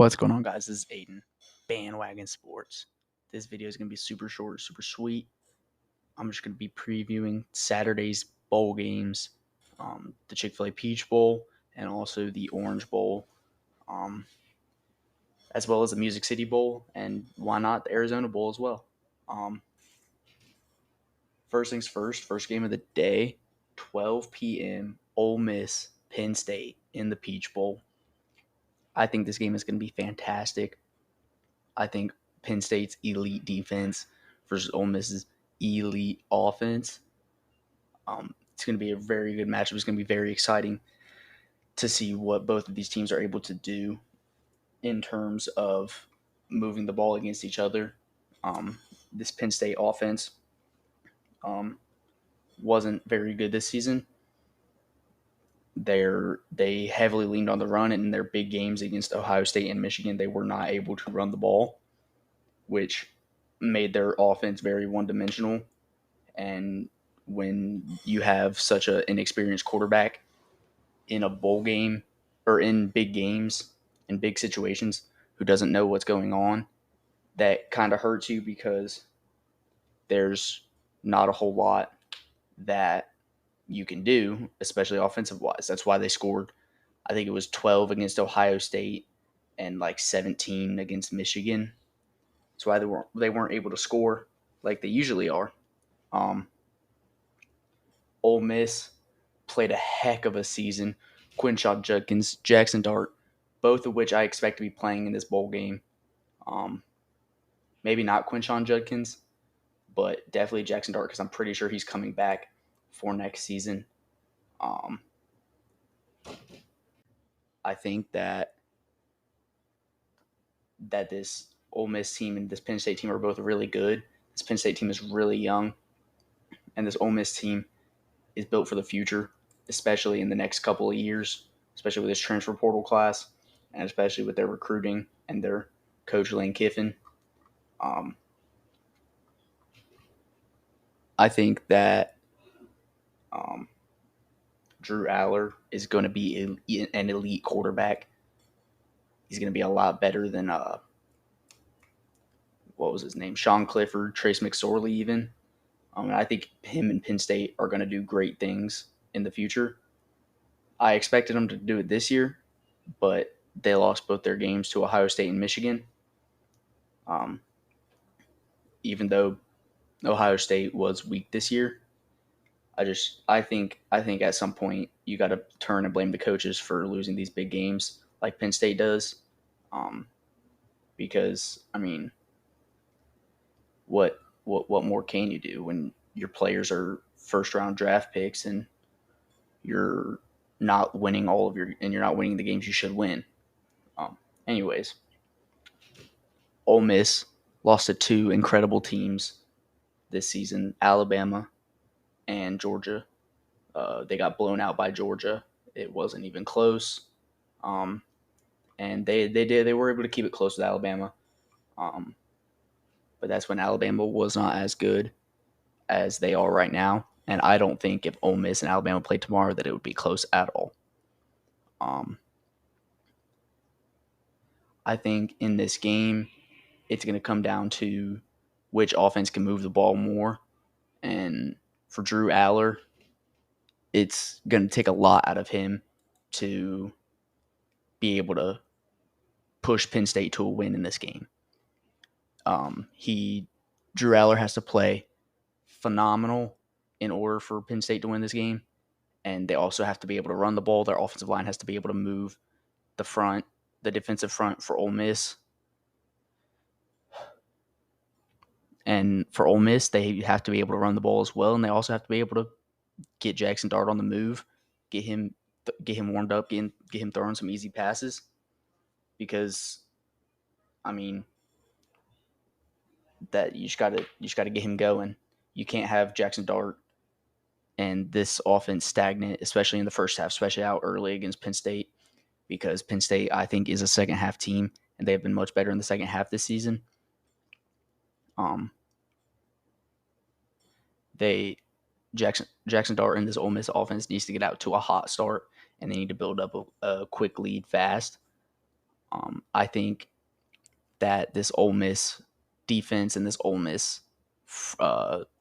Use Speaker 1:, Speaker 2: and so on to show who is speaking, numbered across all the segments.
Speaker 1: What's going on, guys? This is Aiden, Bandwagon Sports. This video is going to be super short, super sweet. I'm just going to be previewing Saturday's bowl games, the Chick-fil-A Peach Bowl and also the Orange Bowl, um, as well as the Music City Bowl, and why not the Arizona Bowl as well. Um, First things first game of the day, 12 p.m., Ole Miss, Penn State in the Peach Bowl. I think this game is going to be fantastic. I think Penn State's elite defense versus Ole Miss's elite offense. It's going to be a very good matchup. It's going to be very exciting to see what both of these teams are able to do in terms of moving the ball against each other. This Penn State offense wasn't very good this season. They heavily leaned on the run, and in their big games against Ohio State and Michigan, they were not able to run the ball, which made their offense very one-dimensional. And when you have such an inexperienced quarterback in a bowl game or in big games, in big situations, who doesn't know what's going on, that kind of hurts you because there's not a whole lot that you can do, especially offensive-wise. That's why they scored, I think it was 12 against Ohio State and like 17 against Michigan. That's why they weren't able to score like they usually are. Ole Miss played a heck of a season. Quinshon Judkins, Jackson Dart, both of which I expect to be playing in this bowl game. Maybe not Quinshon Judkins, but definitely Jackson Dart because I'm pretty sure he's coming back for next season. I think that this Ole Miss team and this Penn State team are both really good. This Penn State team is really young, and this Ole Miss team is built for the future, especially in the next couple of years, especially with this transfer portal class, and especially with their recruiting and their coach Lane Kiffin. I think that Drew Aller is going to be an elite quarterback. He's going to be a lot better than what was his name? Sean Clifford, Trace McSorley even. And I think him and Penn State are going to do great things in the future. I expected them to do it this year, but they lost both their games to Ohio State and Michigan. Even though Ohio State was weak this year, I think at some point you got to turn and blame the coaches for losing these big games like Penn State does. Because I mean, what more can you do when your players are first round draft picks and you're not winning you're not winning the games you should win. Anyways, Ole Miss lost to two incredible teams this season, Alabama and Georgia. They got blown out by Georgia. It wasn't even close. And they were able to keep it close with Alabama. But that's when Alabama was not as good as they are right now. And I don't think if Ole Miss and Alabama played tomorrow that it would be close at all. I think in this game, it's going to come down to which offense can move the ball more. And for Drew Aller, it's going to take a lot out of him to be able to push Penn State to a win in this game. Drew Aller has to play phenomenal in order for Penn State to win this game, and they also have to be able to run the ball. Their offensive line has to be able to move the defensive front for Ole Miss. And for Ole Miss, they have to be able to run the ball as well, and they also have to be able to get Jackson Dart on the move, get him warmed up, get him throwing some easy passes. Because, I mean, that you just gotta get him going. You can't have Jackson Dart and this offense stagnant, especially in the first half, especially out early against Penn State, because Penn State, I think, is a second half team, and they have been much better in the second half this season. Jackson Dart and this Ole Miss offense needs to get out to a hot start, and they need to build up a quick lead fast. I think that this Ole Miss defense and this Ole Miss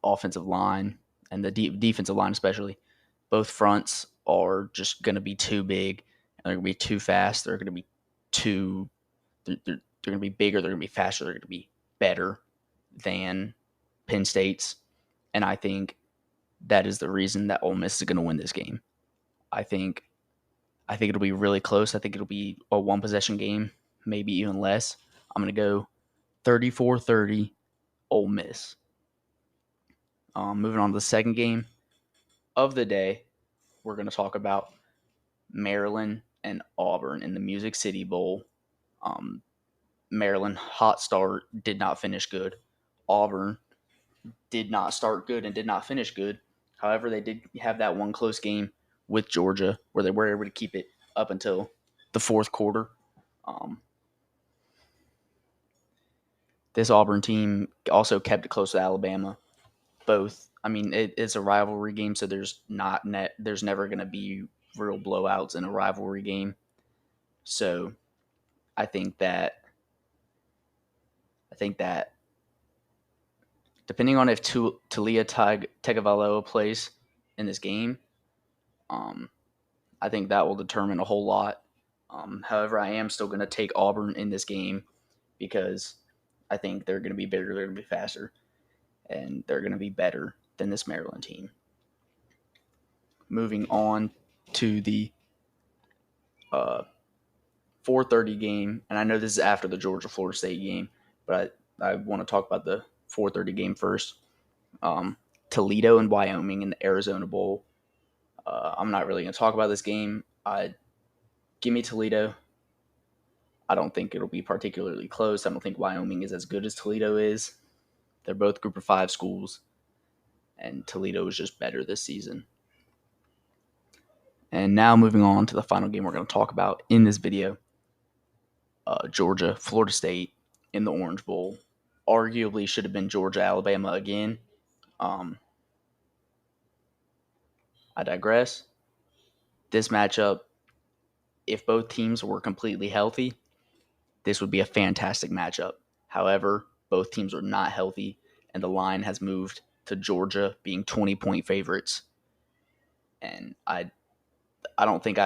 Speaker 1: offensive line and the defensive line especially, both fronts are just going to be too big and they're going to be too fast. They're going to be too they're going to be bigger. They're going to be faster. They're going to be better than Penn State's, and I think that is the reason that Ole Miss is going to win this game. I think it'll be really close. I think it'll be a one possession game, maybe even less. I'm going to go 34-30 Ole Miss. Moving on to the second game of the day, we're going to talk about Maryland and Auburn in the Music City Bowl. Maryland, hot start, did not finish good. Auburn did not start good and did not finish good. However, they did have that one close game with Georgia where they were able to keep it up until the fourth quarter. This Auburn team also kept it close to Alabama. It's a rivalry game, so there's never going to be real blowouts in a rivalry game. So I think that depending on if Talia Tagovailoa plays in this game, I think that will determine a whole lot. However, I am still going to take Auburn in this game because I think they're going to be bigger, they're going to be faster, and they're going to be better than this Maryland team. Moving on to the 4:30 game, and I know this is after the Georgia-Florida State game, but I want to talk about the 4:30 game first. Toledo and Wyoming in the Arizona Bowl. I'm not really going to talk about this game. Give me Toledo. I don't think it'll be particularly close. I don't think Wyoming is as good as Toledo is. They're both Group of 5 schools, and Toledo is just better this season. And now moving on to the final game we're going to talk about in this video. Georgia, Florida State in the Orange Bowl. Arguably should have been Georgia, Alabama again. I digress. This matchup, if both teams were completely healthy, this would be a fantastic matchup. However, both teams are not healthy, and the line has moved to Georgia being 20-point favorites. And I don't think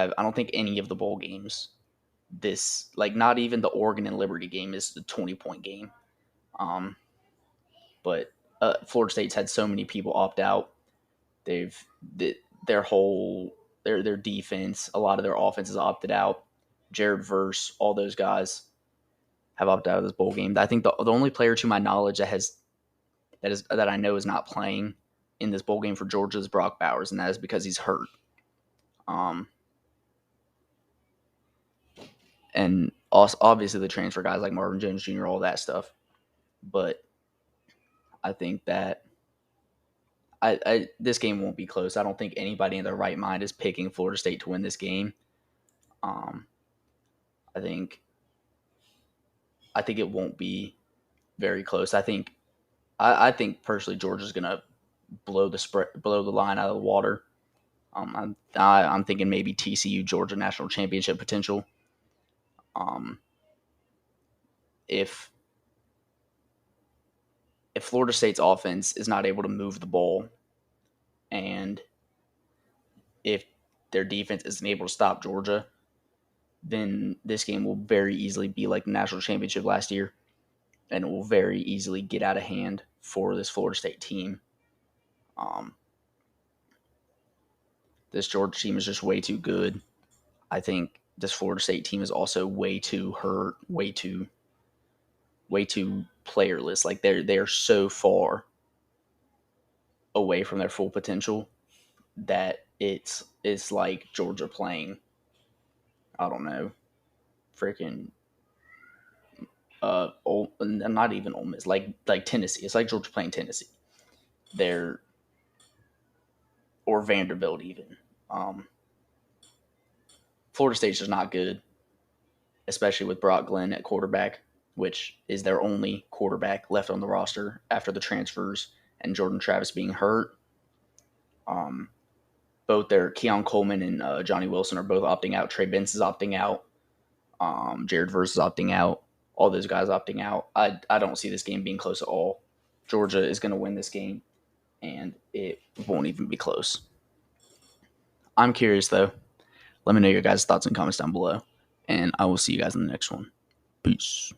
Speaker 1: any of the bowl games not even the Oregon and Liberty game is the 20-point game. But Florida State's had so many people opt out. Their defense, a lot of their offense is opted out. Jared Verse, all those guys have opted out of this bowl game. I think the only player to my knowledge that I know is not playing in this bowl game for Georgia is Brock Bowers, and that is because he's hurt. And also, obviously the transfer guys like Marvin Jones Jr., all that stuff. But I think that this game won't be close. I don't think anybody in their right mind is picking Florida State to win this game. I think it won't be very close. I think personally Georgia's gonna blow the line out of the water. I'm thinking maybe TCU Georgia national championship potential. If Florida State's offense is not able to move the ball, and if their defense isn't able to stop Georgia, then this game will very easily be like the national championship last year, and it will very easily get out of hand for this Florida State team. This Georgia team is just way too good. I think this Florida State team is also way too hurt, way too playerless. Like they're so far away from their full potential that it's like Georgia playing, I don't know, freaking not even Ole Miss, like Tennessee. It's like Georgia playing Tennessee. Or Vanderbilt even. Florida State's just not good, especially with Brock Glenn at quarterback, which is their only quarterback left on the roster after the transfers and Jordan Travis being hurt. Both their Keon Coleman and Johnny Wilson are both opting out. Trey Benson's opting out. Jared Verse is opting out. All those guys opting out. I don't see this game being close at all. Georgia is going to win this game, and it won't even be close. I'm curious, though. Let me know your guys' thoughts and comments down below, and I will see you guys in the next one. Peace.